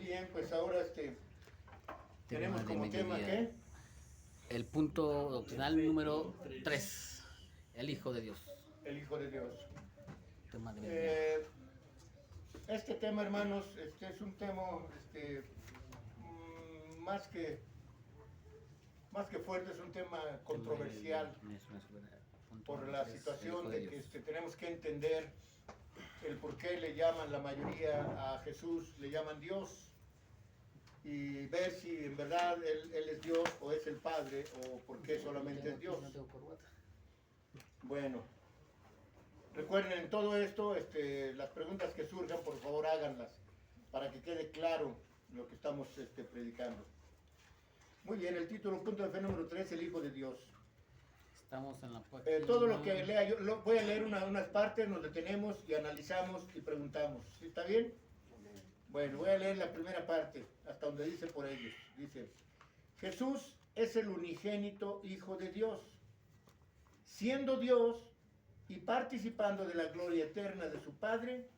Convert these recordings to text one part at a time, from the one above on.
bien, pues ahora tenemos como tema ¿qué? El punto doctrinal número 3, el Hijo de Dios. El Hijo de Dios. Tema de media. Este tema, hermanos, es un tema más que fuerte, es un tema controversial por la situación de que tenemos que entender el por qué le llaman la mayoría a Jesús, le llaman Dios, y ver si en verdad él es Dios o es el Padre, o por qué solamente es Dios. Bueno, recuerden en todo esto, las preguntas que surjan, por favor háganlas, para que quede claro lo que estamos predicando. Muy bien, el título, punto de fe número 3, el Hijo de Dios. Estamos en la página... todo lo que lea, yo voy a leer unas partes, nos detenemos y analizamos y preguntamos. ¿Sí está bien? Bueno, voy a leer la primera parte, hasta donde dice por ellos. Dice, Jesús es el unigénito Hijo de Dios. Siendo Dios y participando de la gloria eterna de su Padre,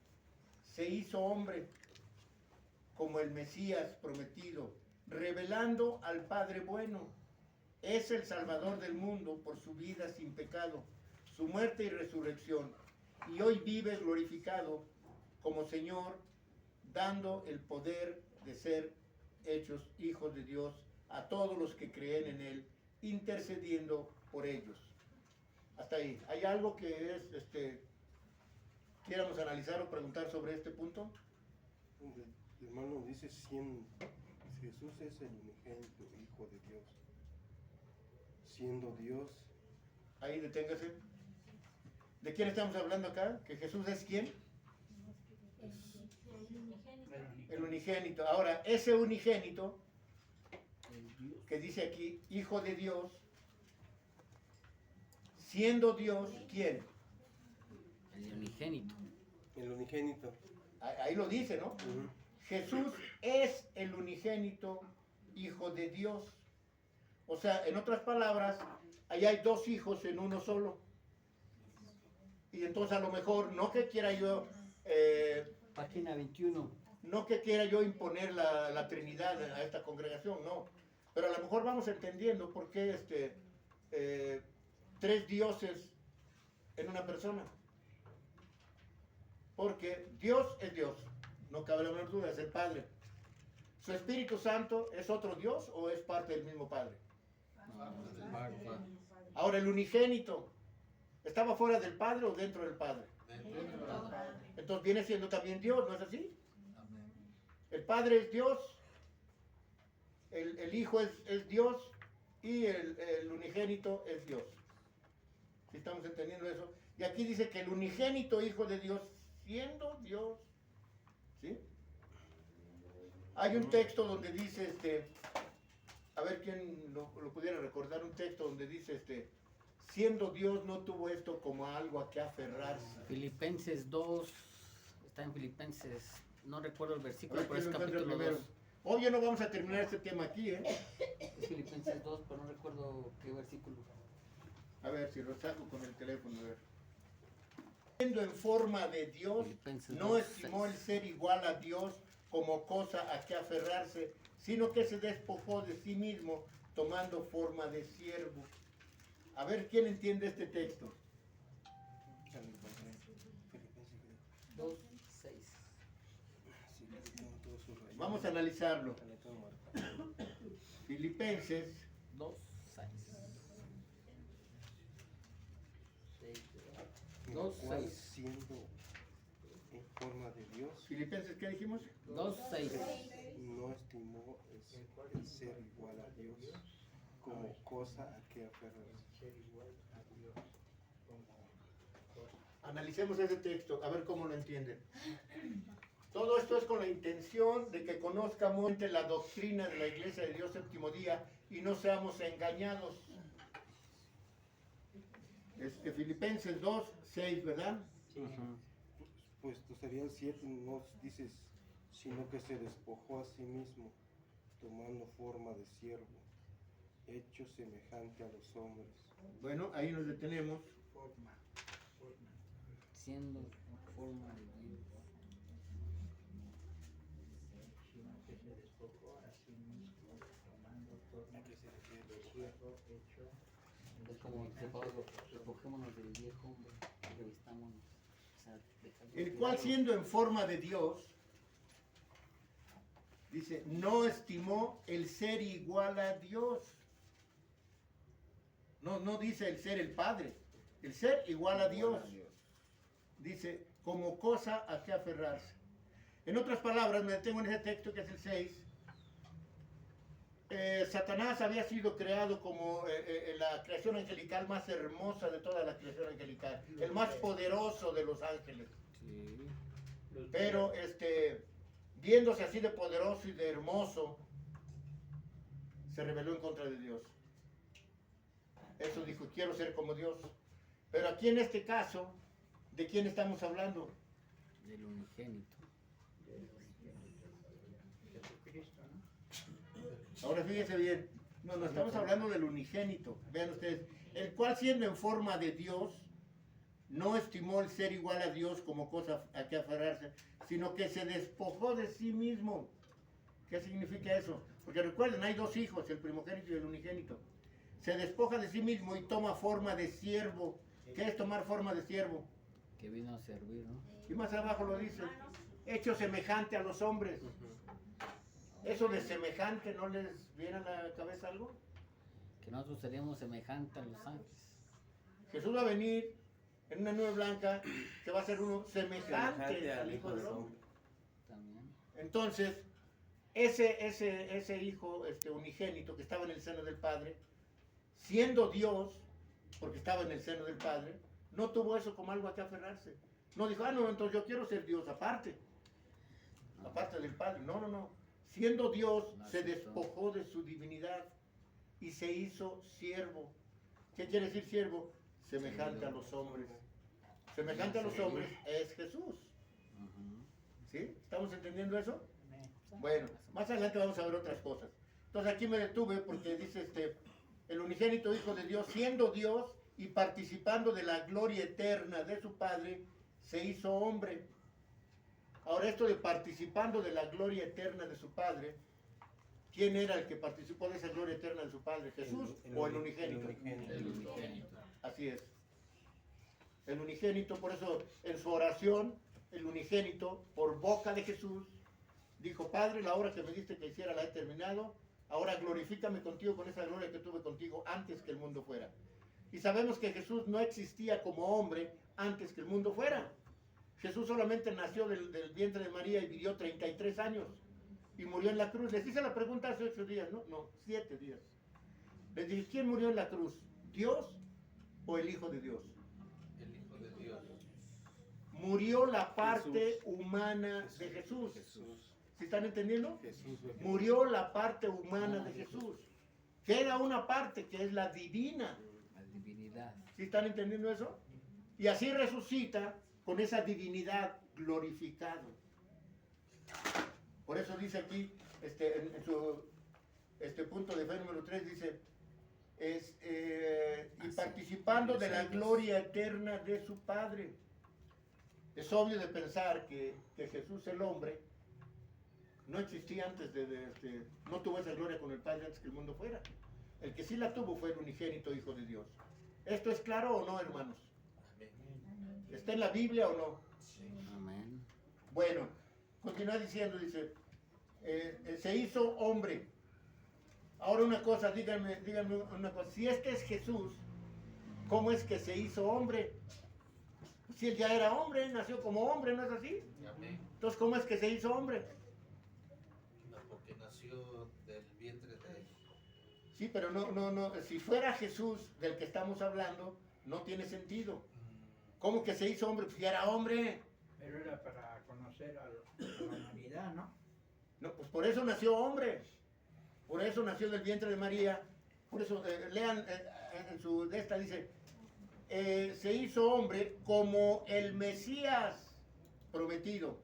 se hizo hombre como el Mesías prometido, revelando al Padre bueno. Es el Salvador del mundo por su vida sin pecado, su muerte y resurrección, y hoy vive glorificado como Señor, dando el poder de ser hechos hijos de Dios a todos los que creen en Él, intercediendo por ellos. Hasta ahí. ¿Hay algo que quieramos analizar o preguntar sobre este punto? El hermano dice, Jesús es el unigénito Hijo de Dios. Siendo Dios. Ahí deténgase. ¿De quién estamos hablando acá? ¿Que Jesús es quién? El unigénito. Ahora, ese unigénito, que dice aquí, Hijo de Dios, siendo Dios, ¿quién? El unigénito. El unigénito. Ahí lo dice, ¿no? Jesús es el unigénito Hijo de Dios. O sea, en otras palabras, ahí hay dos hijos en uno solo. Y entonces a lo mejor, no que quiera yo... Página 21. No que quiera yo imponer la Trinidad a esta congregación, no. Pero a lo mejor vamos entendiendo por qué tres dioses en una persona. Porque Dios es Dios, no cabe la menor duda, es el Padre. ¿Su Espíritu Santo es otro Dios o es parte del mismo Padre? Ahora, el unigénito, ¿estaba fuera del Padre o dentro del Padre? Entonces viene siendo también Dios, ¿no es así? El Padre es Dios, el Hijo es Dios y el unigénito es Dios. ¿Sí estamos entendiendo eso? Y aquí dice que el unigénito Hijo de Dios, siendo Dios, ¿sí? Hay un texto donde dice, a ver quién lo pudiera recordar, un texto donde dice, siendo Dios no tuvo esto como algo a que aferrarse. Filipenses 2, está en Filipenses, no recuerdo el versículo, pero es lo capítulo 2. Hoy ya no vamos a terminar este tema aquí, ¿eh? Es Filipenses 2, pero no recuerdo qué versículo. A ver, si lo saco con el teléfono, a ver. Siendo en forma de Dios, Filipenses no 2, estimó 6. el ser igual a Dios como cosa a que aferrarse, sino que se despojó de sí mismo, tomando forma de siervo. A ver, ¿quién entiende este texto? 2, 6. Vamos a analizarlo. Filipenses 2, 6. 2, Cual 6. siendo en forma de Dios, Filipenses, ¿qué dijimos? 2, 6. no estimó el ser igual a Dios como cosa a que aferrarse. Analicemos ese texto, a ver cómo lo entienden. Todo esto es con la intención de que conozcamos la doctrina de la Iglesia de Dios Séptimo Día y no seamos engañados. Filipenses 2, 6, ¿verdad? Pues sería el 7, nos dices, sino que se despojó a sí mismo, tomando forma de siervo, hecho semejante a los hombres. Bueno, ahí nos detenemos. Siendo en forma de Dios. se despojó a sí mismo, tomando forma ¿A qué se refiere de despojó? siervo hecho Es como dice semejante Pablo, a los hombres. despojémonos del viejo hombre, revistámonos. O sea, dejando El de cual lado. siendo en forma de Dios, dice, no estimó el ser igual a Dios. No dice el ser el Padre, el ser igual a Dios. Dice, como cosa a que aferrarse. En otras palabras, me detengo en ese texto que es el 6. Satanás había sido creado como la creación angelical más hermosa de toda la creación angelical, el más poderoso de los ángeles. Sí. Pero viéndose así de poderoso y de hermoso, se rebeló en contra de Dios. Eso dijo, quiero ser como Dios. Pero aquí en este caso, ¿de quién estamos hablando? Del unigénito. Jesucristo, ¿no? Ahora fíjense bien, no estamos hablando del unigénito. Vean ustedes, el cual siendo en forma de Dios, no estimó el ser igual a Dios como cosa a que aferrarse, sino que se despojó de sí mismo. ¿Qué significa eso? Porque recuerden, hay dos hijos, el primogénito y el unigénito. Se despoja de sí mismo y toma forma de siervo. ¿Qué es tomar forma de siervo? Que vino a servir, ¿no? Y más abajo lo dice, hecho semejante a los hombres. ¿Eso de semejante no les viene a la cabeza algo? Que nosotros seríamos semejantes a los ángeles. Jesús va a venir en una nube blanca que va a ser uno semejante al Hijo del Hombre. También. Entonces, ese hijo unigénito que estaba en el seno del Padre, siendo Dios, porque estaba en el seno del Padre, no tuvo eso como algo a que aferrarse. No dijo, no, entonces yo quiero ser Dios aparte del Padre. No. Siendo Dios, se despojó de su divinidad y se hizo siervo. ¿Qué quiere decir siervo? Semejante a los hombres. Semejante a los hombres es Jesús. ¿Sí? ¿Estamos entendiendo eso? Amén. Bueno, más adelante vamos a ver otras cosas. Entonces aquí me detuve porque dice el unigénito Hijo de Dios, siendo Dios y participando de la gloria eterna de su Padre, se hizo hombre. Ahora esto de participando de la gloria eterna de su Padre, ¿quién era el que participó de esa gloria eterna de su Padre? ¿Jesús o el unigénito? El unigénito. Así es. El unigénito, por eso en su oración, el unigénito, por boca de Jesús, dijo, Padre, la obra que me diste que hiciera la he terminado, ahora glorifícame contigo con esa gloria que tuve contigo antes que el mundo fuera. Y sabemos que Jesús no existía como hombre antes que el mundo fuera. Jesús solamente nació del vientre de María y vivió 33 años y murió en la cruz. Les hice la pregunta hace 8 días, no, 7 días. Les dije, ¿quién murió en la cruz? ¿Dios o el Hijo de Dios? El Hijo de Dios. Murió la parte humana de Jesús. ¿Sí están entendiendo? Jesús Murió la parte humana de Jesús. Queda una parte que es la divina. La divinidad. ¿Sí están entendiendo eso? Y así resucita con esa divinidad glorificado. Por eso dice aquí, en su punto de fe número 3, dice, y participando de la gloria eterna de su Padre. Es obvio de pensar que Jesús el hombre no existía antes no tuvo esa gloria con el Padre antes que el mundo fuera. El que sí la tuvo fue el unigénito Hijo de Dios. ¿Esto es claro o no, hermanos? ¿Está en la Biblia o no? Amén. Bueno, continúa diciendo, dice, se hizo hombre. Ahora una cosa, díganme una cosa, si este es Jesús, ¿cómo es que se hizo hombre? Si él ya era hombre, nació como hombre, ¿no es así? Amén. Entonces, ¿cómo es que se hizo hombre? No, porque nació del vientre de él. Sí, pero no, si fuera Jesús del que estamos hablando, no tiene sentido. ¿Cómo que se hizo hombre? Pues ya era hombre. Pero era para conocer a la humanidad, ¿no? No, pues por eso nació hombre. Por eso nació del vientre de María. Por eso, lean en su de esta dice, se hizo hombre como el Mesías prometido,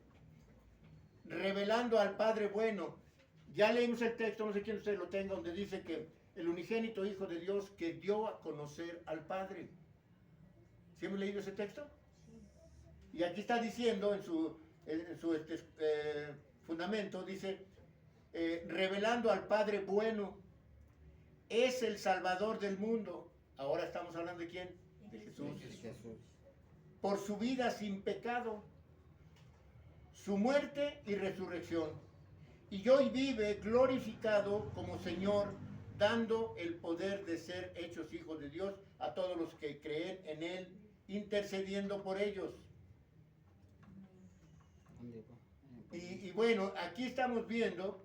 revelando al Padre bueno. Ya leímos el texto, no sé quién usted lo tenga, donde dice que el unigénito Hijo de Dios que dio a conocer al Padre. ¿Sí hemos leído ese texto? Y aquí está diciendo en su fundamento, dice, revelando al Padre bueno. Es el Salvador del mundo. Ahora estamos hablando de quién? De Jesús. Por su vida sin pecado, su muerte y resurrección. Y hoy vive glorificado como Señor, dando el poder de ser hechos hijos de Dios a todos los que creen en Él, intercediendo por ellos. Y bueno, aquí estamos viendo,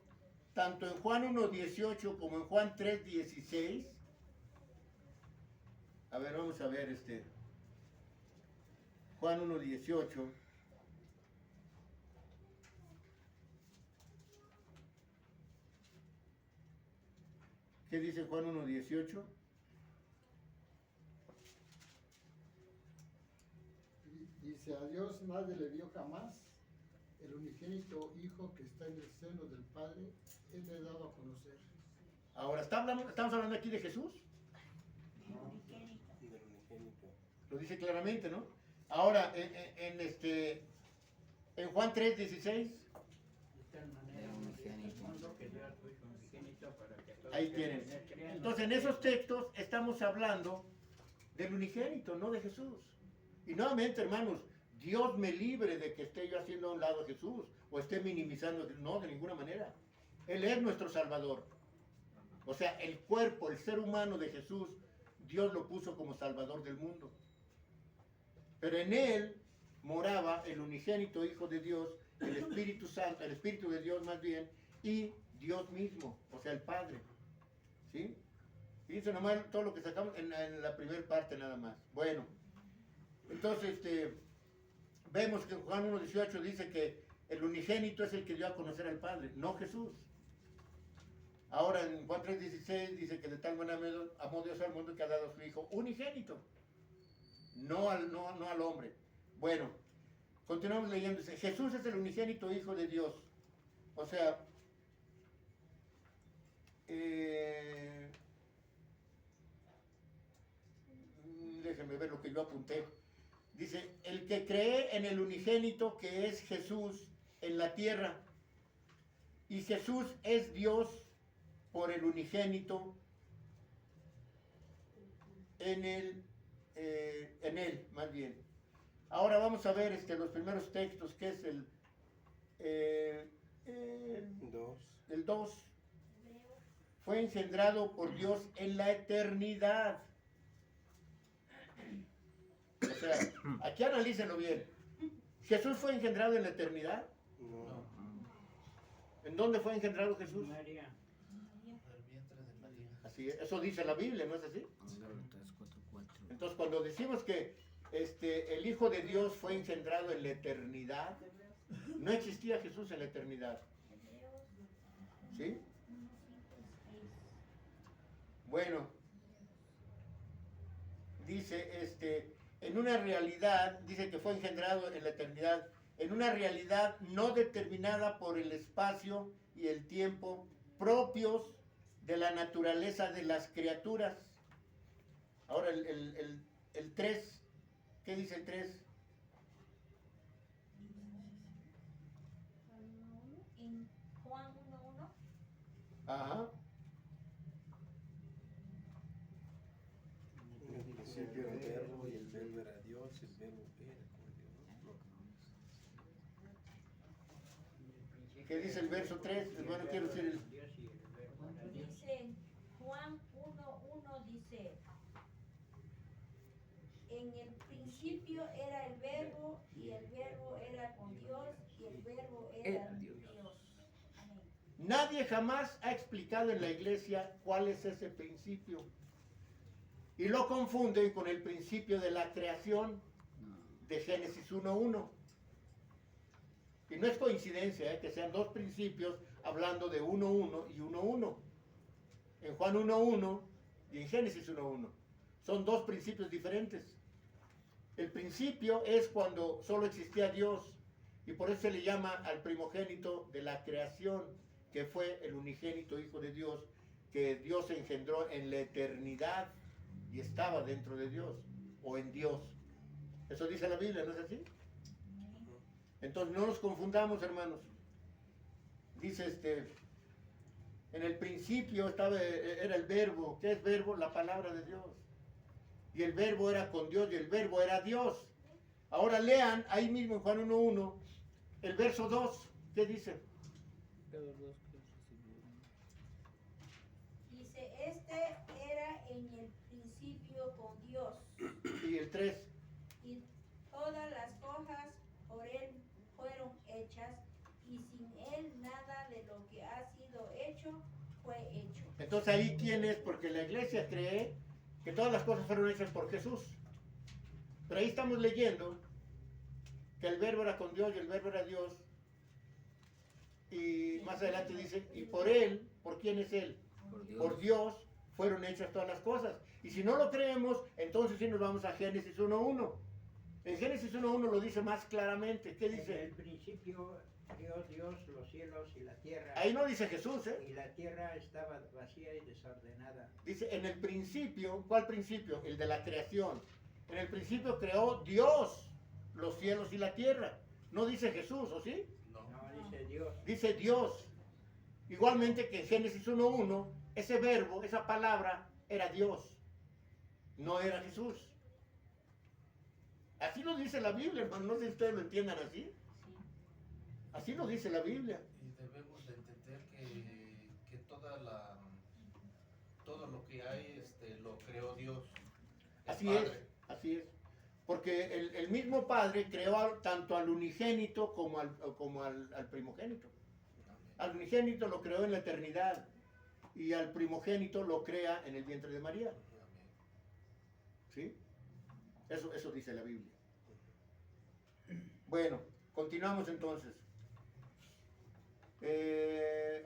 tanto en Juan 1:18 como en Juan 3:16. A ver, vamos a ver Juan 1:18. ¿Qué dice Juan 1:18? Dice, a Dios nadie le vio jamás, el unigénito Hijo que está en el seno del Padre, Él le ha dado a conocer. Ahora, ¿estamos hablando aquí de Jesús? Del unigénito. Lo dice claramente, ¿no? Ahora, en Juan 3:16, De tal manera amó Dios al mundo que dio a su Hijo unigénito para que todos ahí los tienen. que en él crean no Entonces, en se esos textos estamos hablando del unigénito, no de Jesús. Y nuevamente, hermanos, Dios me libre de que esté yo haciendo a un lado a Jesús o esté minimizando, no, de ninguna manera. Él es nuestro Salvador. O sea, el cuerpo, el ser humano de Jesús, Dios lo puso como Salvador del mundo. Pero en Él moraba el unigénito Hijo de Dios, el Espíritu Santo, el Espíritu de Dios más bien, y Dios mismo, o sea, el Padre. ¿Sí? Fíjense nomás todo lo que sacamos en la primera parte nada más. Bueno, entonces vemos que en Juan 1:18 dice que el unigénito es el que dio a conocer al Padre, no Jesús. Ahora en Juan 3:16 dice que de tal manera amó Dios al mundo que ha dado a su Hijo unigénito, no al hombre. Bueno, continuamos leyendo. Dice, Jesús es el unigénito Hijo de Dios. O sea, déjenme ver lo que yo apunté. Dice, el que cree en el unigénito que es Jesús en la tierra. Y Jesús es Dios por el unigénito en él, más bien. Ahora vamos a ver los primeros textos, que es el 2. Fue engendrado por Dios en la eternidad. O sea, aquí analícenlo bien. ¿Jesús fue engendrado en la eternidad? No. ¿En dónde fue engendrado Jesús? María. El vientre de María. Así es, eso dice la Biblia, ¿no es así? Entonces, cuando decimos que el Hijo de Dios fue engendrado en la eternidad, no existía Jesús en la eternidad. ¿Sí? Bueno, dice, en una realidad, dice que fue engendrado en la eternidad, en una realidad no determinada por el espacio y el tiempo propios de la naturaleza de las criaturas. Ahora el 3, ¿qué dice el 3? En Juan 1:1. Ajá. En el principio era el verbo y el verbo era Dios, el verbo era con Dios. ¿Qué dice el verso 3? Bueno, quiero decir Dios y el verbo era Dios. Dice Juan 1:1, dice, en el principio era el verbo y el verbo era con Dios y el verbo era Dios. Amén. nadie jamás ha explicado en la iglesia cuál es ese principio. Y lo confunden con el principio de la creación de Génesis 1:1. Y no es coincidencia que sean dos principios hablando de 1:1 y 1:1. En Juan 1:1 y en Génesis 1:1. Son dos principios diferentes. El principio es cuando solo existía Dios. Y por eso se le llama al primogénito de la creación, que fue el unigénito Hijo de Dios, que Dios engendró en la eternidad y estaba dentro de Dios, o en Dios. Eso dice la Biblia, ¿no es así? Entonces no nos confundamos, hermanos. Dice En el principio era el verbo. ¿Qué es verbo? La palabra de Dios. Y el verbo era con Dios y el verbo era Dios. Ahora lean ahí mismo en Juan 1:1 el verso 2. ¿Qué dice? Dice, este era en el principio con Dios, Y el 3. y todas las cosas por él fueron hechas, y sin él nada de lo que ha sido hecho fue hecho. Entonces ahí quién es, porque la iglesia cree que todas las cosas fueron hechas por Jesús. Pero ahí estamos leyendo que el verbo era con Dios y el verbo era Dios. Y más adelante dice, y por él, ¿por quién es él? Por Dios fueron hechas todas las cosas. Y si no lo creemos, entonces sí nos vamos a Génesis 1:1. En Génesis 1:1 lo dice más claramente. ¿Qué En dice? el principio creó Dios los cielos y la tierra. Ahí no dice Jesús, ¿eh? Y la tierra estaba vacía y desordenada. Dice, en el principio, ¿cuál principio? El de la creación. En el principio creó Dios los cielos y la tierra. No dice Jesús, ¿o sí? No. No, dice Dios. Dice Dios. Igualmente que en Génesis 1:1, ese verbo, esa palabra, era Dios. No era Jesús. Así lo dice la Biblia, hermano. No sé si ustedes lo entiendan así. Así lo dice la Biblia. Y debemos de entender que todo lo que hay lo creó Dios. el Así es, Padre. así es. Porque el mismo Padre creó tanto al unigénito como al primogénito. Al unigénito lo creó en la eternidad y al primogénito lo crea en el vientre de María. ¿Sí? Eso dice la Biblia. Bueno, continuamos entonces.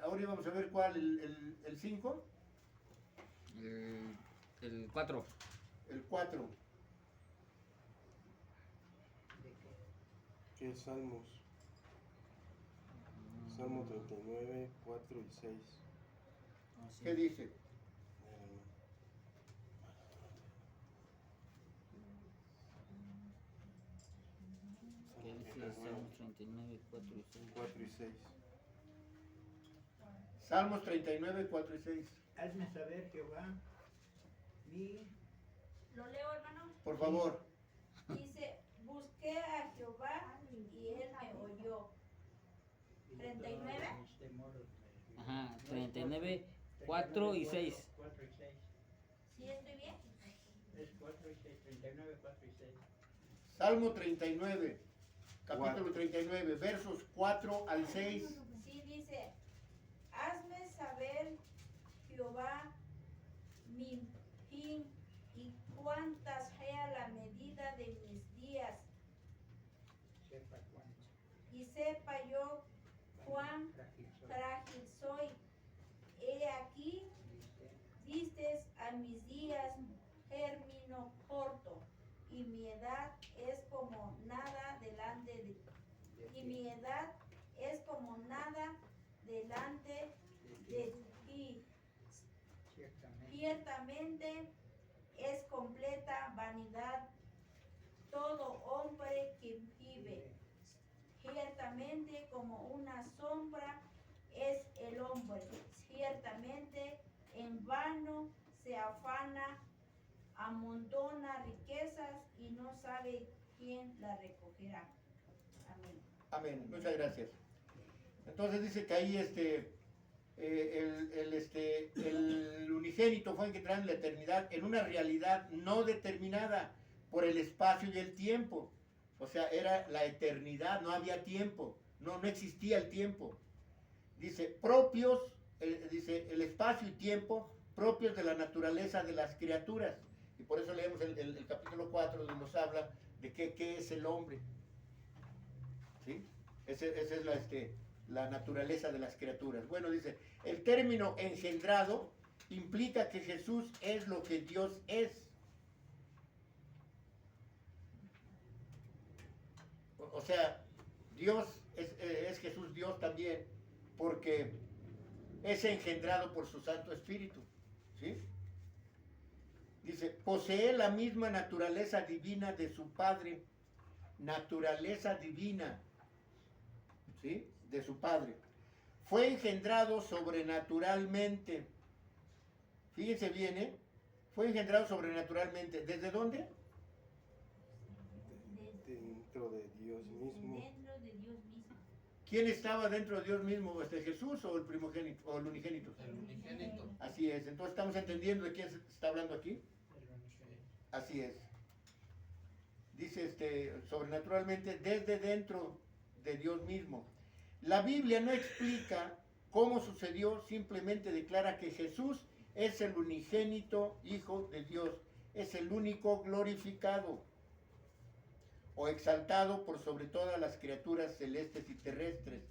Ahora vamos a ver cuál, el 5, El 4. el 4. ¿Qué es Salmos? Salmo 39, 4 y 6. ¿Qué dice? ¿Qué dice Salmos 39, 4 y 6? 4 y 6. Salmos 39, 4 y 6. Hazme saber, Jehová, mi... ¿Lo leo, hermano? Por favor. Dice, busqué a Jehová y él me oyó. 39. Ajá, 39, 4 y 6. 4 y 6. ¿Sí estoy bien? Es 4 y 6. 39, 4 y 6. Salmo 39, capítulo 39, versos 4 al 6. Sí, dice, hazme saber, Jehová, mi fin y cuánta sea la medida de mis días, Sepa cuánto. y sepa yo cuán Frágil soy. frágil soy. He aquí, vistes a mis días término corto, y mi edad es como nada delante de y mi edad es como nada delante de ti. Ciertamente. Ciertamente es completa vanidad todo hombre que vive. Ciertamente como una sombra es el hombre. Ciertamente en vano se afana, amontona riquezas y no sabe quién la recogerá. Amén. Amén. Muchas gracias. Entonces dice que ahí el unigénito fue engendrado en la eternidad en una realidad no determinada por el espacio y el tiempo. O sea, era la eternidad, no había tiempo, no existía el tiempo. Dice, propios, dice, el espacio y tiempo propios de la naturaleza de las criaturas. Y por eso leemos el capítulo 4 donde nos habla de qué es el hombre. ¿Sí? Esa es la naturaleza de las criaturas. Bueno, dice, el término engendrado implica que Jesús es lo que Dios es. O sea, Dios es Jesús Dios también, porque es engendrado por su Santo Espíritu. ¿Sí? Dice, posee la misma naturaleza divina de su Padre. Naturaleza divina. ¿Sí? De su Padre. fue engendrado sobrenaturalmente. Fíjense bien, ¿eh? Fue engendrado sobrenaturalmente. ¿Desde dónde? Dentro de Dios mismo. Dentro de Dios mismo. ¿Quién estaba dentro de Dios mismo? ¿Jesús o el primogénito o el unigénito? El unigénito. Así es. Entonces estamos entendiendo de quién se está hablando aquí. Así es. Dice sobrenaturalmente desde dentro de Dios mismo. La Biblia no explica cómo sucedió, simplemente declara que Jesús es el unigénito Hijo de Dios, es el único glorificado o exaltado por sobre todas las criaturas celestes y terrestres.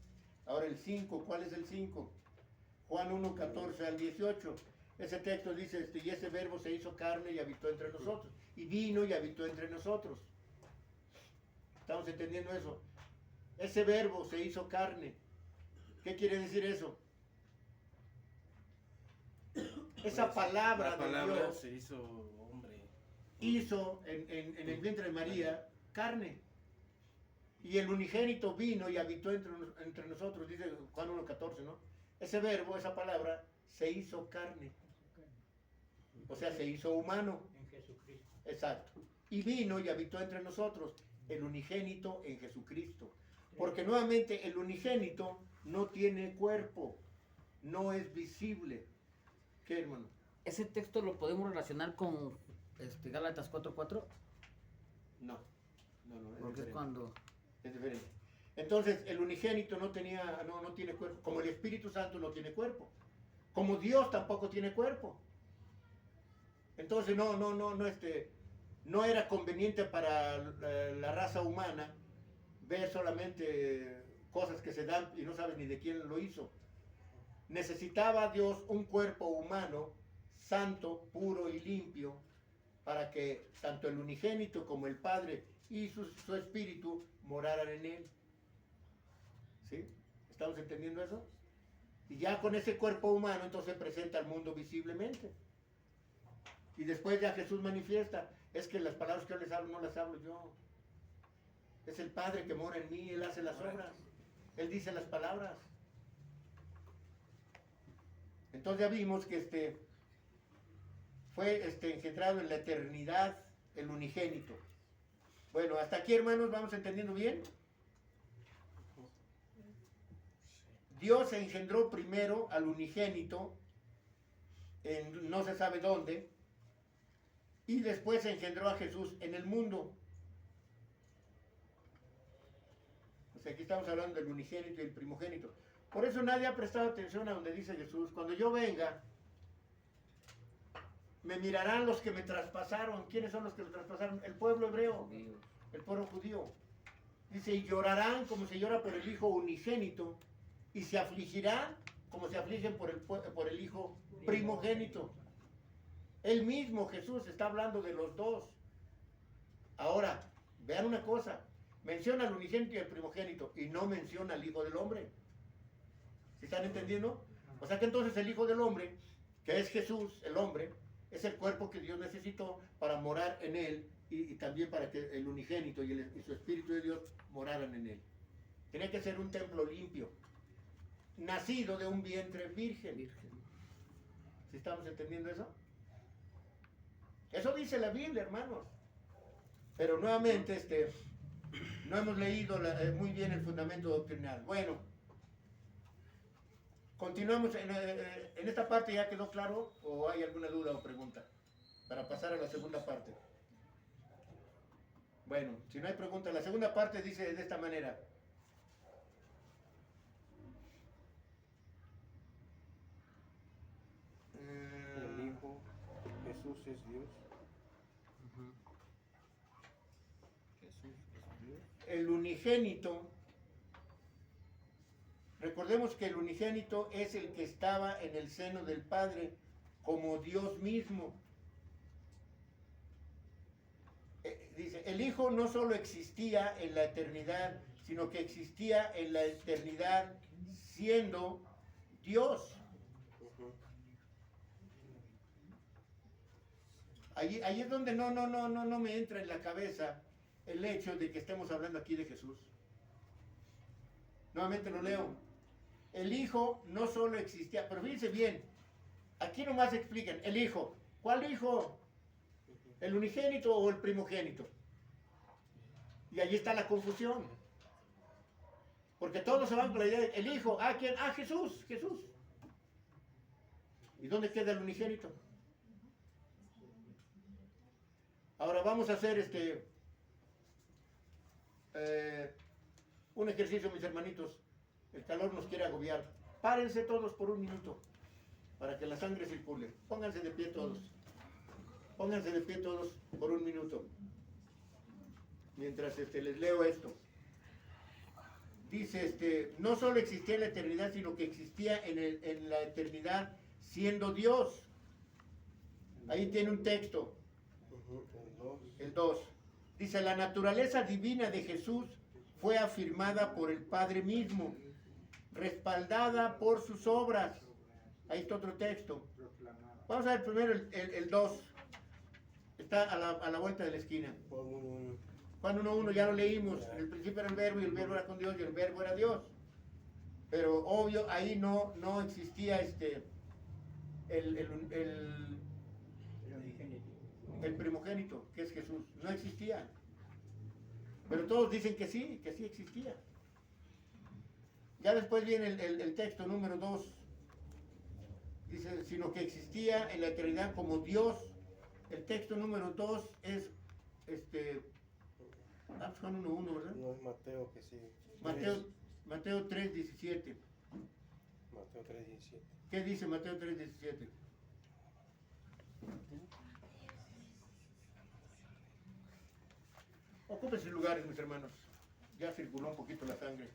Ahora el 5, ¿cuál es el 5? Juan 1, 14 al 18. Ese texto dice, y ese verbo se hizo carne y habitó entre nosotros, y vino y habitó entre nosotros. ¿Estamos entendiendo eso? Ese verbo se hizo carne. ¿Qué quiere decir eso? Esa palabra La palabra de Dios se hizo hombre. hizo en el vientre de María carne. Y el unigénito vino y habitó entre nosotros, dice Juan 1.14, ¿no? Ese verbo, esa palabra, se hizo carne. O sea, se hizo humano. En Jesucristo. Exacto. Y vino y habitó entre nosotros, el unigénito en Jesucristo. Porque nuevamente el unigénito no tiene cuerpo, no es visible. ¿Qué, hermano? ¿Ese texto lo podemos relacionar con Gálatas 4:4? No, es Porque es diferente. cuando... Es diferente. Entonces, el unigénito no tiene cuerpo, como el Espíritu Santo no tiene cuerpo, como Dios tampoco tiene cuerpo. Entonces, no era conveniente para la raza humana ver solamente cosas que se dan y no sabes ni de quién lo hizo. Necesitaba Dios un cuerpo humano, santo, puro y limpio, para que tanto el unigénito como el Padre y su espíritu moraran en él. ¿Sí? ¿Estamos entendiendo eso? Y ya con ese cuerpo humano entonces presenta al mundo visiblemente. Y después ya Jesús manifiesta, es que las palabras que yo les hablo no las hablo yo. Es el Padre que mora en mí, Él hace las obras. Él dice las palabras. Entonces ya vimos que fue engendrado en la eternidad el unigénito. Bueno, hasta aquí, hermanos, ¿vamos entendiendo bien? Dios engendró primero al unigénito en no se sabe dónde, y después engendró a Jesús en el mundo. O sea, aquí estamos hablando del unigénito y el primogénito. Por eso nadie ha prestado atención a donde dice Jesús, cuando yo venga, me mirarán los que me traspasaron. ¿Quiénes son los que lo traspasaron? El pueblo hebreo, el pueblo judío. Dice, y llorarán como se llora por el hijo unigénito, y se afligirán como se afligen por el hijo primogénito. Él mismo, Jesús, está hablando de los dos. Ahora, vean una cosa, menciona al unigénito y al primogénito, y no menciona al Hijo del Hombre. ¿Sí están entendiendo? O sea que entonces el Hijo del Hombre, que es Jesús, el hombre, es el cuerpo que Dios necesitó para morar en él, y también para que el unigénito y su Espíritu de Dios moraran en él. Tenía que ser un templo limpio, nacido de un vientre virgen. ¿Sí estamos entendiendo eso? Eso dice la Biblia, hermanos. Pero nuevamente, no hemos leído muy bien el fundamento doctrinal. Bueno, continuamos. En esta parte ya quedó claro, o hay alguna duda o pregunta para pasar a la segunda parte. Bueno, si no hay pregunta, la segunda parte dice de esta manera. El Hijo, Jesús es Dios. Jesús es Dios. El unigénito, recordemos que el unigénito es el que estaba en el seno del Padre como Dios mismo. Dice, el Hijo no solo existía en la eternidad, sino que existía en la eternidad siendo Dios. Ahí es donde no me entra en la cabeza el hecho de que estemos hablando aquí de Jesús. Nuevamente lo leo. el Hijo no solo existía, pero fíjense bien, aquí nomás explican, el Hijo. ¿Cuál Hijo? ¿El unigénito o el primogénito? Y allí está la confusión. Porque todos se van con la idea del Hijo. ¿Ah, quién? Ah, Jesús, Jesús. ¿Y dónde queda el unigénito? Ahora vamos a hacer un ejercicio, mis hermanitos. El calor nos quiere agobiar. Párense todos por un minuto para que la sangre circule. Pónganse de pie todos. Pónganse de pie todos por un minuto. Mientras les leo esto. Dice, no solo existía en la eternidad, sino que existía en la eternidad siendo Dios. Ahí tiene un texto. El 2. Dice, la naturaleza divina de Jesús fue afirmada por el Padre mismo, respaldada por sus obras. Ahí está otro texto. Vamos a ver primero el 2. Está a la vuelta de la esquina. Juan 1:1 ya lo leímos. En el principio era el verbo y el verbo era con Dios y el verbo era Dios. Pero obvio, ahí no existía el primogénito, que es Jesús. No existía. Pero todos dicen que sí existía. Ya después viene el texto número 2. Dice, sino que existía en la eternidad como Dios. El texto número 2 es Juan 1:1, ¿verdad? No es Mateo que sí. Mateo 3:17. Mateo 3:17. ¿Qué dice Mateo 3:17? Ocúpense lugares, mis hermanos. Ya circuló un poquito la sangre.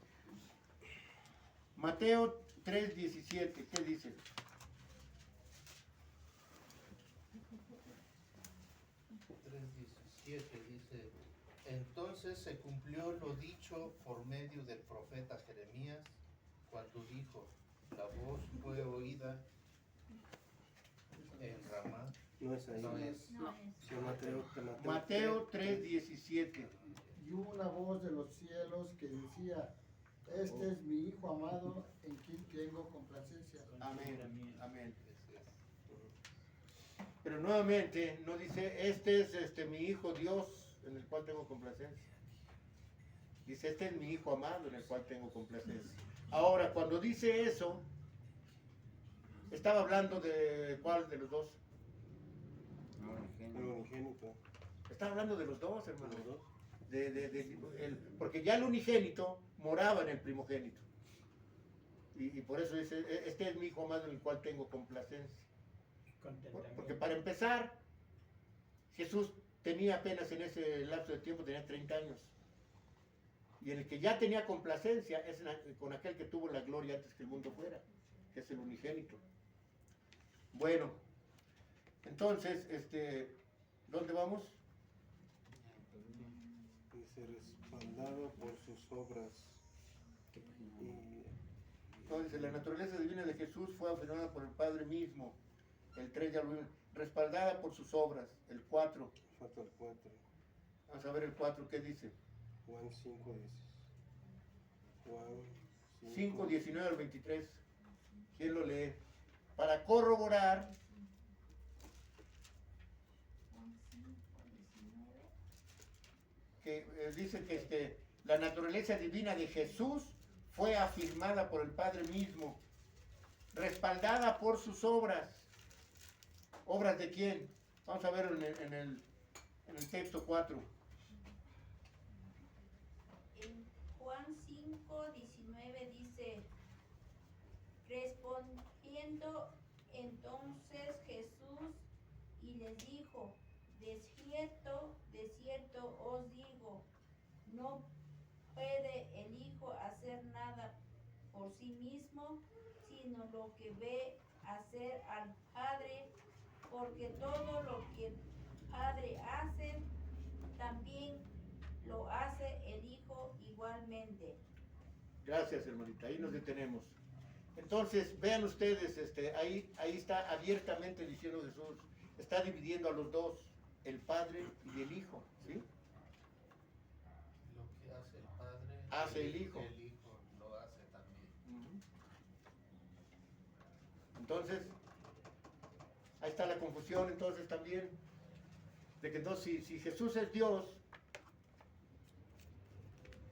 Mateo 3:17, ¿qué dice? Dice, entonces se cumplió lo dicho por medio del profeta Jeremías, cuando dijo, la voz fue oída en Ramá. No es ahí. No es. Sí, Mateo 3:17. Y hubo una voz de los cielos que decía, este es mi Hijo amado, en quien tengo complacencia. Amén, amén. Pero nuevamente no dice, este es mi Hijo Dios, en el cual tengo complacencia. Dice, este es mi Hijo amado, en el cual tengo complacencia. Ahora, cuando dice eso, estaba hablando de ¿cuál de los dos? El unigénito. Estaba hablando de los dos, hermano. Porque ya el unigénito moraba en el primogénito. Y por eso dice, este es mi Hijo amado en el cual tengo complacencia. Porque para empezar, Jesús tenía apenas en ese lapso de tiempo, tenía 30 años. Y en el que ya tenía complacencia es con aquel que tuvo la gloria antes que el mundo fuera, que es el unigénito. Bueno, entonces, ¿dónde vamos? Dice, respaldado por sus obras. Entonces, la naturaleza divina de Jesús fue afirmada por el Padre mismo. El 3 ya lo vimos. Respaldada por sus obras. El 4. Falta el 4. Vamos a ver el 4, ¿qué dice? Juan 5 dices. Juan 5, 19 al 23. ¿Quién lo lee? Para corroborar que dice que la naturaleza divina de Jesús fue afirmada por el Padre mismo, respaldada por sus obras. ¿Obras de quién? Vamos a ver en el texto 4. En Juan 5:19 dice, respondiendo entonces Jesús y les dijo, de cierto os digo, no puede el Hijo hacer nada por sí mismo, sino lo que ve hacer al Padre, porque todo lo que el Padre hace, también lo hace el Hijo igualmente. Gracias, hermanita, ahí nos detenemos. Entonces, vean ustedes, ahí está abiertamente diciendo Jesús, está dividiendo a los dos, el Padre y el Hijo, ¿sí? Lo que hace el Padre, Hace el Hijo. El Hijo lo hace también. Entonces, ahí está la confusión entonces también, de que entonces si Jesús es Dios,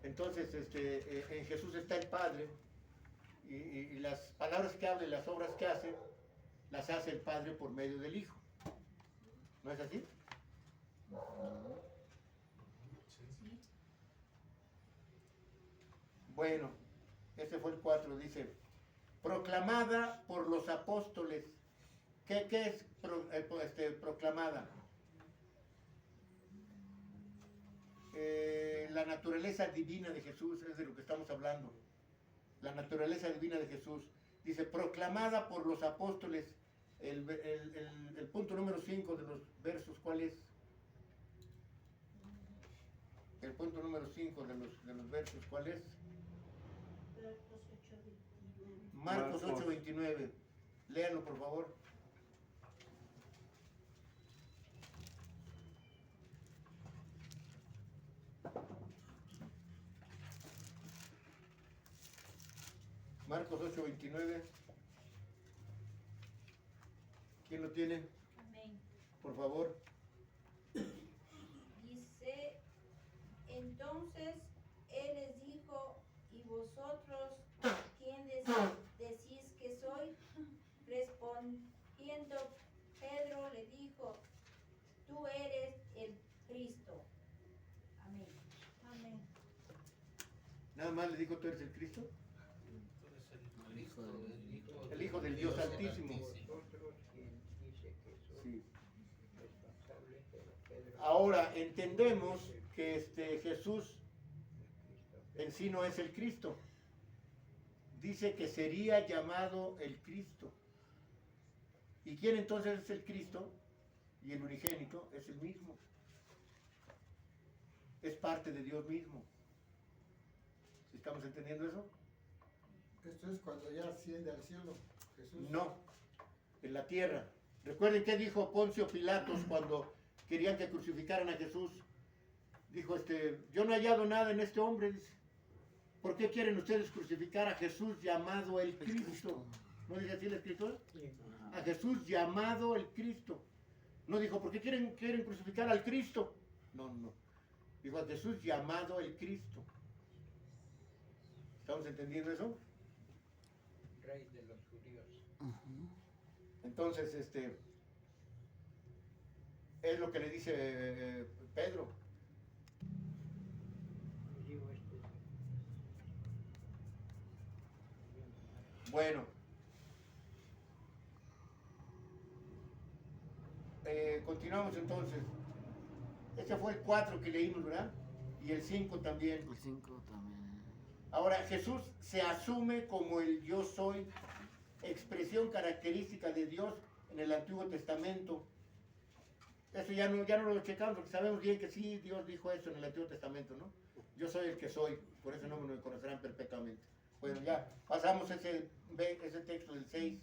entonces en Jesús está el Padre, y las palabras que habla y las obras que hace, las hace el Padre por medio del Hijo. ¿No es así? Bueno, ese fue el 4, dice, proclamada por los apóstoles. ¿Qué es proclamada? La naturaleza divina de Jesús, es de lo que estamos hablando. La naturaleza divina de Jesús. Dice, proclamada por los apóstoles. El punto número 5 de los versos, ¿cuál es? El punto número 5 de los versos, ¿cuál es? Marcos 8:29. Léanlo, por favor. Marcos 8:29. ¿Quién lo tiene? Amén. Por favor. Dice, entonces él les dijo, ¿y vosotros quién decís que soy? Respondiendo Pedro le dijo, tú eres el Cristo. Amén. Amén. Nada más le dijo, ¿tú eres el Cristo? El El Hijo del Dios Altísimo. Vosotros quien dice que soy Sí. responsable, pero Pedro Ahora entendemos que Jesús el Cristo. en sí no es el Cristo. Dice que sería llamado el Cristo. ¿Y quién entonces es el Cristo? Y el unigénito es el mismo. Es parte de Dios mismo. ¿Sí estamos entendiendo eso? Esto es cuando ya asciende al cielo, Jesús. No, en la tierra. Recuerden qué dijo Poncio Pilatos cuando querían que crucificaran a Jesús. Dijo, yo no he hallado nada en este hombre, dice. ¿Por qué quieren ustedes crucificar a Jesús llamado el Cristo? ¿No dice así la Escritura? A Jesús llamado el Cristo. No dijo, ¿por qué quieren crucificar al Cristo? No, no. Dijo, a Jesús llamado el Cristo. ¿Estamos entendiendo eso? Rey de los judíos. Entonces, es lo que le dice Pedro. Digo Bueno, continuamos entonces. Este fue el 4 que leímos, ¿verdad? Y el 5 también. El 5 también. Ahora, Jesús se asume como el yo soy, expresión característica de Dios en el Antiguo Testamento. Eso ya no lo checamos, porque sabemos bien que sí, Dios dijo eso en el Antiguo Testamento, ¿no? Yo soy el que soy, por ese nombre me conocerán perpetuamente. Bueno, ya pasamos ese texto del 6.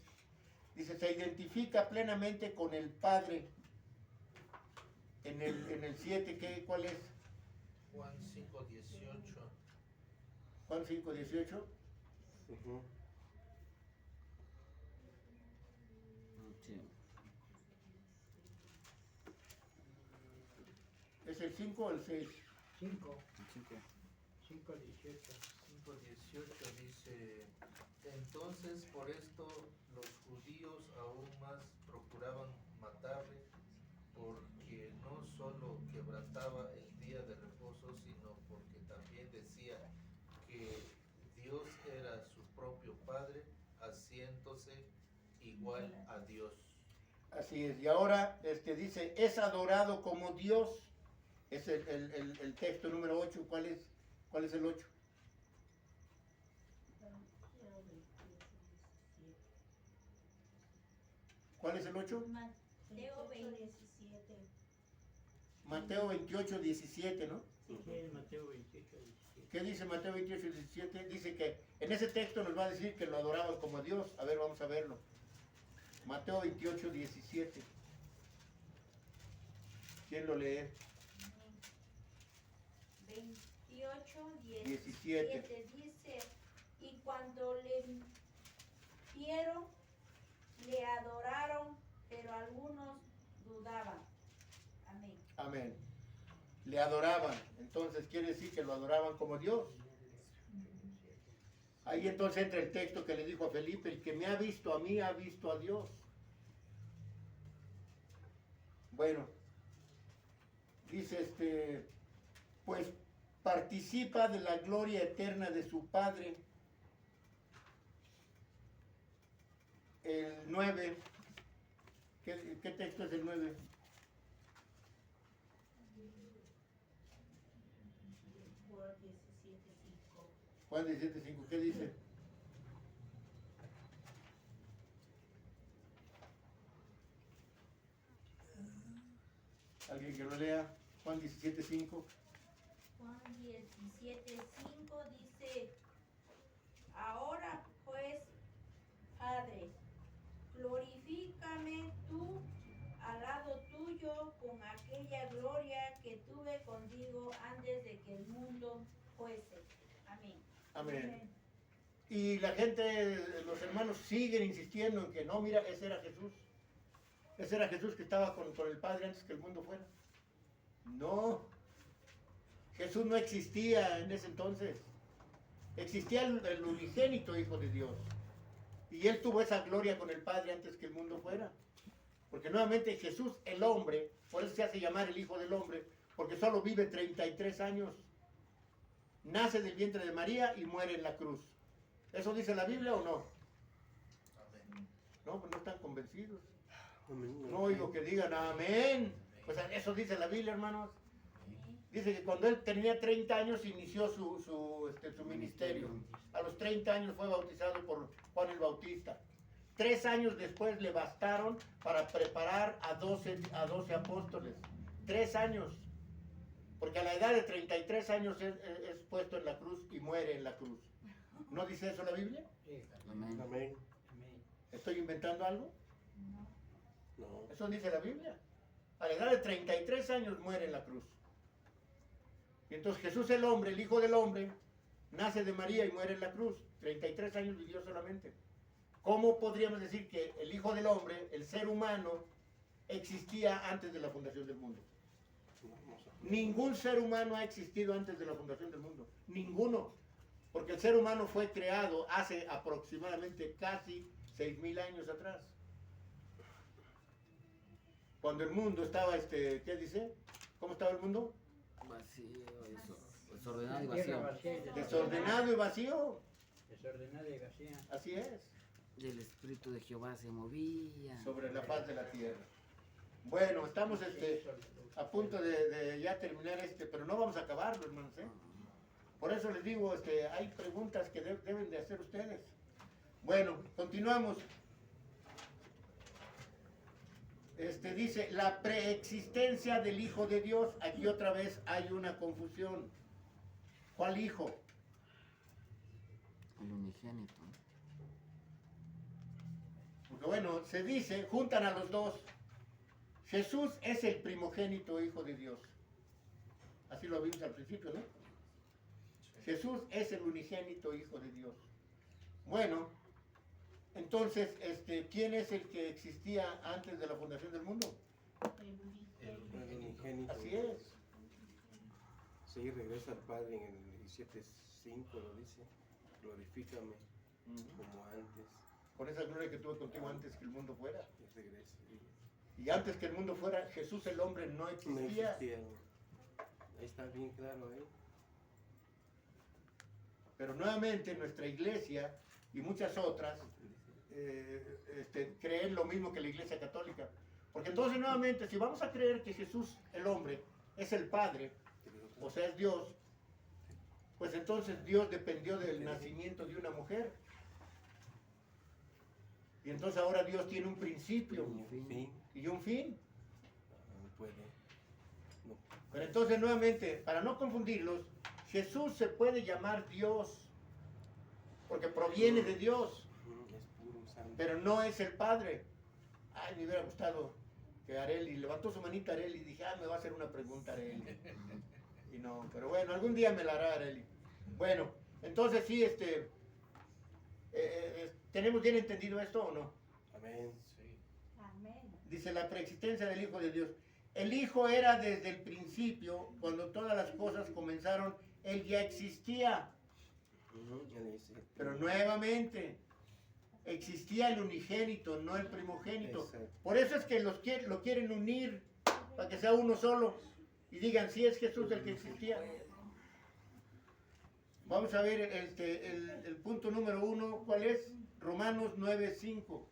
Dice, se identifica plenamente con el Padre. En el 7, ¿cuál es? Juan 5:18. Juan 5:18. Ujú. Sí. ¿Es el 5 o el 6? 5, El 5. 5, 18. 5:18 dice, entonces por esto los judíos aún más procuraban matarle, porque no solo quebrantaba el día de reposo, sino porque también decía que Dios era su propio Padre, haciéndose igual a Dios. Así es. Y ahora dice, es adorado como Dios. Es el texto número 8. ¿Cuál es el 8? ¿Cuál es el 8? Mateo 20. Mateo 28, 17, ¿no? Sí, Mateo 28, 17. ¿Qué dice Mateo 28, 17? Dice que en ese texto nos va a decir que lo adoraban como Dios. A ver, vamos a verlo. Mateo 28, 17. ¿Quién lo lee? 28, 17. 17 dice, y cuando le vieron, Amén. Le adoraban. Entonces quiere decir que lo adoraban como Dios. Ahí entonces entra el texto que le dijo a Felipe, el que me ha visto a mí, ha visto a Dios. Bueno, dice pues participa de la gloria eterna de su Padre. El 9, ¿qué texto es el 9? Juan 17:5, ¿qué dice? ¿Alguien que lo lea? Juan 17:5. Juan 17:5 dice, ahora pues, Padre, glorifícame tú al lado tuyo con aquella gloria que tuve contigo antes de que el mundo fuese. Amén. Amén. Y la gente, los hermanos siguen insistiendo en que no, mira, ese era Jesús. Ese era Jesús que estaba con el Padre antes que el mundo fuera. No. Jesús no existía en ese entonces. Existía el unigénito Hijo de Dios. Y Él tuvo esa gloria con el Padre antes que el mundo fuera. Porque nuevamente Jesús, el hombre, por eso se hace llamar el Hijo del Hombre, porque solo vive 33 años. Nace del vientre de María y muere en la cruz. ¿Eso dice la Biblia o no? Amén. No, pues no están convencidos. Amén. No oigo que digan amén. Pues eso dice la Biblia, hermanos. Dice que cuando él tenía 30 años inició su ministerio. A los 30 años fue bautizado por Juan el Bautista. 3 años después le bastaron para preparar a 12 apóstoles. 3 años. Porque a la edad de 33 años es puesto en la cruz y muere en la cruz. ¿No dice eso la Biblia? Sí, Amén. Amén. amén. ¿Estoy inventando algo? No. Eso dice la Biblia. A la edad de 33 años muere en la cruz. Y entonces Jesús el hombre, el Hijo del Hombre, nace de María y muere en la cruz. 33 años vivió solamente. ¿Cómo podríamos decir que el Hijo del Hombre, el ser humano, existía antes de la fundación del mundo? Ningún ser humano ha existido antes de la fundación del mundo. Ninguno. Porque el ser humano fue creado hace aproximadamente casi 6,000 años atrás. Cuando el mundo estaba, ¿qué dice? ¿Cómo estaba el mundo? Vacío, desordenado y La tierra vacío. vacía y Desordenado y vacío. desordenada y vacía. Así es. Y el Espíritu de Jehová se movía. Sobre la faz de la tierra. Bueno, estamos a punto de ya terminar pero no vamos a acabarlo, hermanos, ¿eh? Por eso les digo, hay preguntas que deben de hacer ustedes. Bueno, continuamos. Dice, la preexistencia del Hijo de Dios. Aquí otra vez hay una confusión. ¿Cuál Hijo? El unigénito. Porque bueno, se dice, juntan a los dos. Jesús es el primogénito Hijo de Dios. Así lo vimos al principio, ¿no? Jesús es el unigénito Hijo de Dios. Bueno, entonces, ¿quién es el que existía antes de la fundación del mundo? El unigénito. Así es. Sí, regresa al Padre en el 17:5, lo dice. Glorifícame como antes. Con esa gloria que tuve contigo antes que el mundo fuera. Y regresa. Y antes que el mundo fuera, Jesús el hombre no No existía. existía. Ahí está bien claro, ¿eh? Pero nuevamente nuestra iglesia y muchas otras creen lo mismo que la iglesia católica. Porque entonces nuevamente, si vamos a creer que Jesús el hombre es el Padre, o sea es Dios, pues entonces Dios dependió del nacimiento de una mujer. Y entonces ahora Dios tiene un principio Fin. y un fin. No puede. No. Pero entonces nuevamente, para no confundirlos, Jesús se puede llamar Dios, porque proviene de Dios, Es puro santo. pero no es el Padre. Ay, me hubiera gustado que Areli, levantó su manita Areli y dije, me va a hacer una pregunta Areli. Y no, pero bueno, algún día me la hará Areli. Bueno, entonces sí, ¿tenemos bien entendido esto o no? Amén. Sí. Amén. Dice la preexistencia del Hijo de Dios. El Hijo era desde el principio, cuando todas las cosas comenzaron, Él ya existía. Él es el Pero primero. nuevamente, existía el unigénito, no el primogénito. Exacto. Por eso es que lo quieren unir, para que sea uno solo. Y digan, sí es Jesús el que existía. Vamos a ver el punto número 1, ¿cuál es? Romanos 9:5.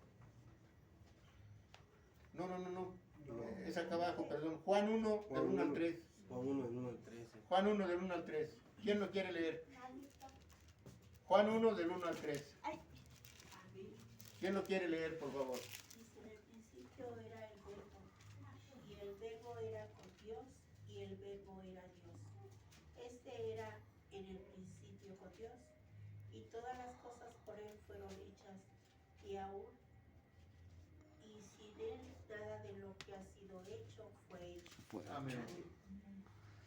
No. Es acá abajo, perdón. Juan 1, del 1 al 3. Juan 1, del 1 al 13. Juan 1, del 1 al 3. ¿Quién lo quiere leer? Juan 1, del 1 al 3. ¿Quién lo quiere leer, por favor? Dice, en el principio era el verbo, y el verbo era con Dios, y el verbo era Dios. Este era en el principio con Dios, y todas las cosas por él fueron hechas, y aún, y sin él nada de lo que ha sido hecho fue hecho. Amén.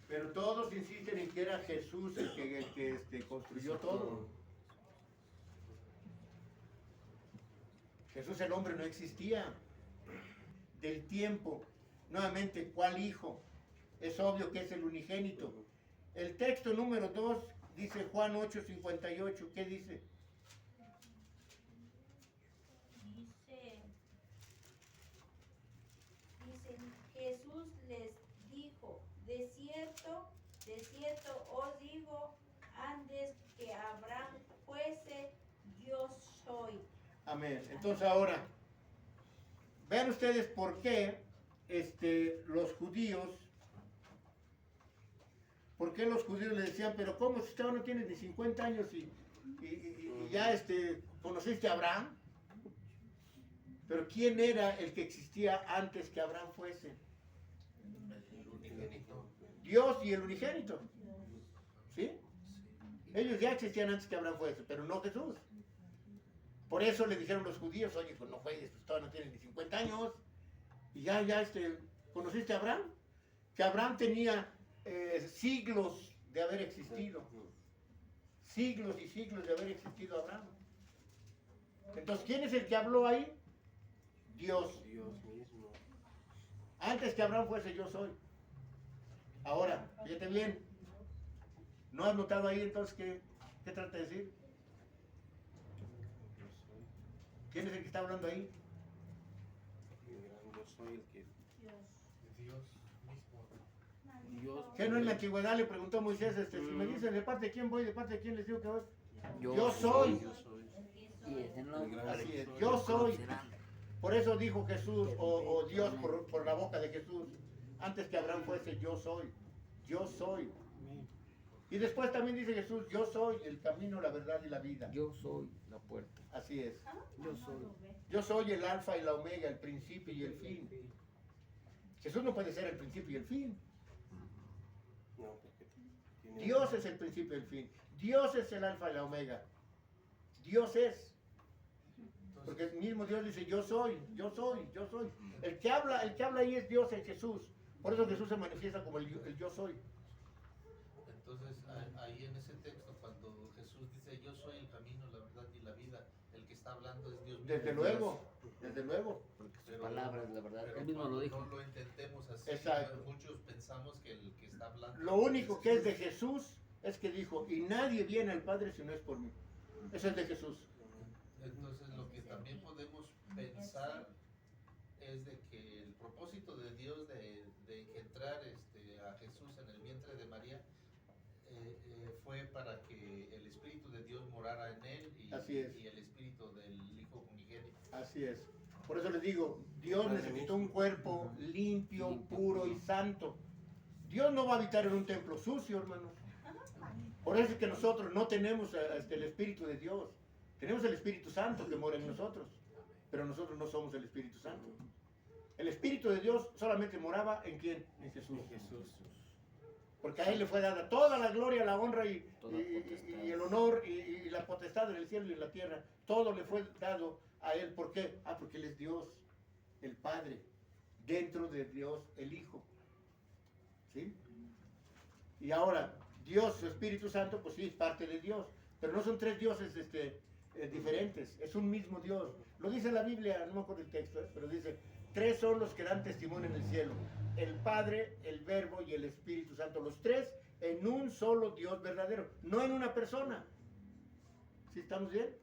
Pero todos insisten en que era Jesús el que construyó todo. Jesús el hombre no existía. Del tiempo. Nuevamente, ¿cuál hijo? Es obvio que es el unigénito. El texto número 2 dice Juan 8:58. ¿Qué dice? Dice, Jesús les dijo, de cierto os digo, antes que Abraham fuese, yo soy. Amén. Entonces ahora, vean ustedes por qué los judíos le decían, pero ¿cómo si usted no tiene ni 50 años y ya conociste a Abraham? Pero ¿quién era el que existía antes que Abraham fuese? El unigénito. Dios y el unigénito. ¿Sí? Ellos ya existían antes que Abraham fuese, pero no Jesús. Por eso le dijeron los judíos, oye, pues no juegues, pues todavía no tienes ni 50 años. Y ya ¿conociste a Abraham? Que Abraham tenía siglos de haber existido. Siglos y siglos de haber existido Abraham. Entonces, ¿quién es el que habló ahí? Dios. Dios mismo. Antes que Abraham fuese, yo soy. Ahora, fíjate bien. ¿No has notado ahí entonces qué trata de decir? Yo soy. ¿Quién es el que está hablando ahí? Yo soy el que. Dios mismo. Dios. ¿Qué no en la antigüedad le preguntó a Moisés, si me dicen de parte de quién voy, de parte de quién les digo que voy? Yo soy. Yo soy. Y ese no, El gran Así es, soy. yo soy. será. Por eso dijo Jesús, o Dios por la boca de Jesús, antes que Abraham fuese, yo soy. Yo soy. Y después también dice Jesús, yo soy el camino, la verdad y la vida. Yo soy la puerta. Así es. Yo soy. Yo soy el alfa y la omega, el principio y el fin. Jesús no puede ser el principio y el fin. No, porque tiene. Dios es el principio y el fin. Dios es el alfa y la omega. Dios es. Porque el mismo Dios dice, yo soy, yo soy, yo soy. El que habla ahí es Dios en Jesús. Por eso Jesús se manifiesta como el yo soy. Entonces, ahí en ese texto, cuando Jesús dice, yo soy el camino, la verdad y la vida, el que está hablando es Dios mismo. Desde luego, desde luego. Porque sus Pero- palabras, la verdad. Pero Él mismo cuando lo dijo. no lo entendemos así, Exacto. muchos pensamos que el que está hablando... Lo único que es de Jesús es que dijo, y nadie viene al Padre si no es por mí. Eso es de Jesús. Entonces, lo que también podemos pensar es de que el propósito de Dios de engendrar a Jesús en el vientre de María fue para que el Espíritu de Dios morara en él Así es. y el Espíritu del Hijo unigénito. Así es. Por eso les digo, Dios necesitó un cuerpo limpio, puro y santo. Dios no va a habitar en un templo sucio, hermanos. Por eso es que nosotros no tenemos el Espíritu de Dios. Tenemos el Espíritu Santo que mora en nosotros. Pero nosotros no somos el Espíritu Santo. El Espíritu de Dios solamente moraba ¿en quién? En Jesús. Porque a Él le fue dada toda la gloria, la honra y el honor y la potestad en el cielo y en la tierra. Todo le fue dado a Él. ¿Por qué? Porque Él es Dios, el Padre, dentro de Dios, el Hijo. ¿Sí? Y ahora, Dios, su Espíritu Santo, pues sí, es parte de Dios. Pero no son tres dioses diferentes. Es un mismo Dios. Lo dice la Biblia, no me acuerdo el texto, pero dice, tres son los que dan testimonio en el cielo: el Padre, el Verbo y el Espíritu Santo. Los tres en un solo Dios verdadero, no en una persona. ¿Sí estamos bien?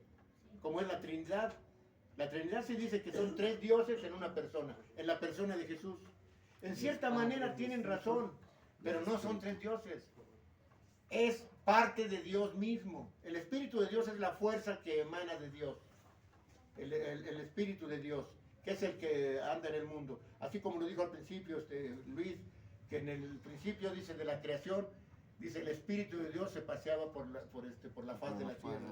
Como es la Trinidad. La Trinidad se dice que son tres dioses en una persona, en la persona de Jesús. En cierta manera tienen razón, pero no son tres dioses. Es parte de Dios mismo. El Espíritu de Dios es la fuerza que emana de Dios. El Espíritu de Dios, que es el que anda en el mundo. Así como lo dijo al principio Luis, que en el principio dice de la creación, dice el Espíritu de Dios se paseaba por la faz de la tierra.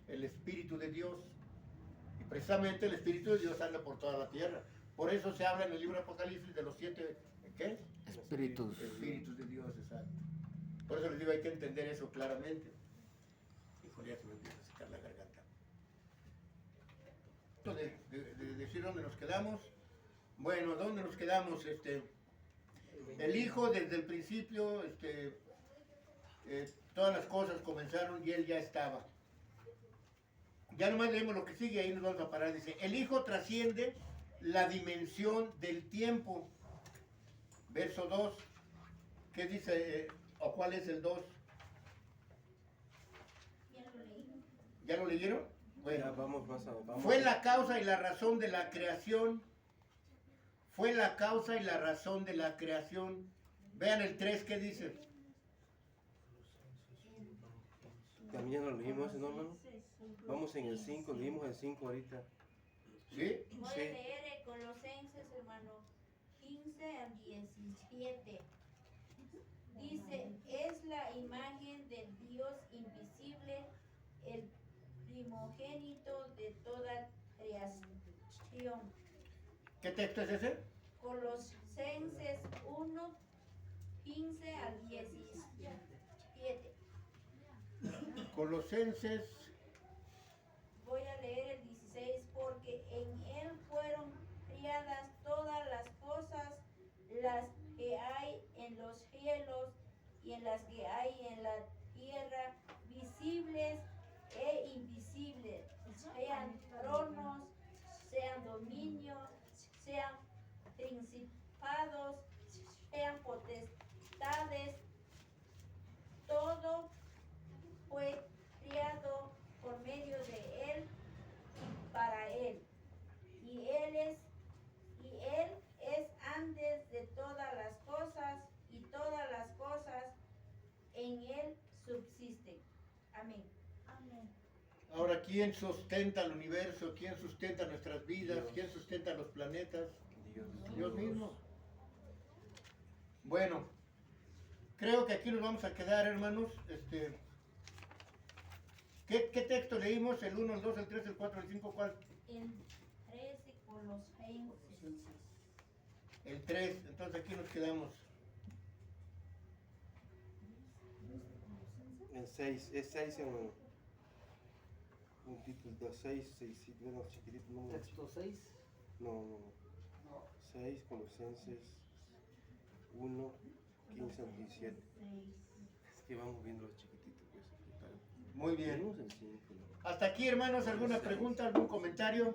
El Espíritu de Dios. Y precisamente el Espíritu de Dios anda por toda la tierra. Por eso se habla en el libro de Apocalipsis de los 7, ¿qué? Espíritus. Espíritus de Dios, exacto. Por eso les digo, hay que entender eso claramente. Híjole, ya se me empieza a secar la garganta. De decir dónde nos quedamos. Bueno, ¿dónde nos quedamos? El Hijo desde el principio, todas las cosas comenzaron y Él ya estaba. Ya nomás leemos lo que sigue, ahí nos vamos a parar. Dice, el Hijo trasciende la dimensión del tiempo. Verso 2. ¿Qué dice? ¿O cuál es el 2? Ya lo leí. ¿Ya lo leyeron? Bueno, Ya, vamos. fue la causa y la razón de la creación. Fue la causa y la razón de la creación. Vean el 3, ¿qué dice? También lo leímos, ¿no, hermano? Vamos en el 5, leímos el 5 ahorita. ¿Sí? Voy a Sí. leer Colosenses, hermano, 15 al 17. Dice, es la imagen del Dios invisible, el primogénito de toda creación. ¿Qué texto es ese? Colosenses 1, 15 al 17. Colosenses. Voy a leer el 16, porque en él fueron criadas todas las cosas, las que hay en los cielos y en las que hay en la tierra, visibles e invisibles, sean tronos, sean dominios, sean principados, sean potestades. Todo fue criado por medio de él y para él. Y él es antes de todas las cosas, y todas las cosas en él subsisten. Amén. Amén. Ahora, ¿quién sustenta el universo? ¿Quién sustenta nuestras vidas? Dios. ¿Quién sustenta los planetas? Dios. Dios mismo. Bueno, creo que aquí nos vamos a quedar, hermanos. ¿Qué texto leímos? ¿El 1, el 2, el 3, el 4, el 5? ¿Cuál? El 13 Colosenses. El 3. Entonces aquí nos quedamos. El 6, es 6, hermano. Un título de 6, bueno, chiquitito, no. Texto 6. No. 6, Colosenses 1, 15 al 17. Es que vamos viendo los chiquititos, pues. Muy bien. Leímos el 5, ¿no? Hasta aquí, hermanos, ¿alguna pregunta, algún comentario?